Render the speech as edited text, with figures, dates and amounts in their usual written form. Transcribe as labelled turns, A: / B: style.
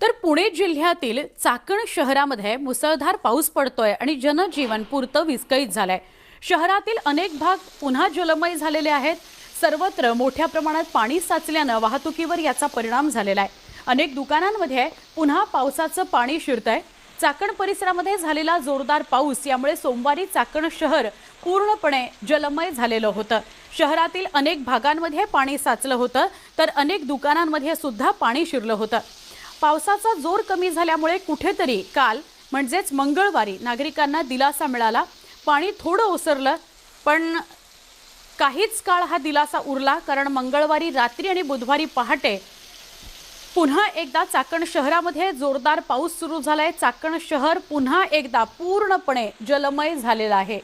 A: तर पुणे जिल्ह्यातील चाकण शहरामध्ये मुसळधार पाऊस पडतोय आणि जनजीवन पुरतं विस्कळीत झालंय। शहरातील अनेक भाग पुन्हा जलमय झालेले आहेत। सर्वत्र मोठ्या प्रमाणात पाणी साचल्याने वाहतुकीवर याचा परिणाम झालेला आहे। अनेक दुकानांमध्ये पुन्हा पावसाचं पाणी शिरतंय। चाकण परिसरामध्ये झालेला जोरदार पाऊस यामुळे सोमवारी चाकण शहर पूर्णपणे जलमय झालेलं होतं। शहरातील अनेक भागांमध्ये पाणी साचलं होतं, तर अनेक दुकानांमध्ये सुद्धा पाणी शिरलं होतं। पावसाचा जोर कमी झाल्यामुळे कुठेतरी काल म्हणजेच मंगळवारी नागरिकांना दिलासा मिळाला। पाणी थोडं ओसरलं, पण काहीच काळ हा दिलासा उरला, कारण मंगळवारी रात्री आणि बुधवारी पहाटे पुन्हा एकदा चाकण शहरामध्ये जोरदार पाऊस सुरू झालाय। चाकण शहर पुन्हा एकदा पूर्णपणे जलमय झालेलं आहे।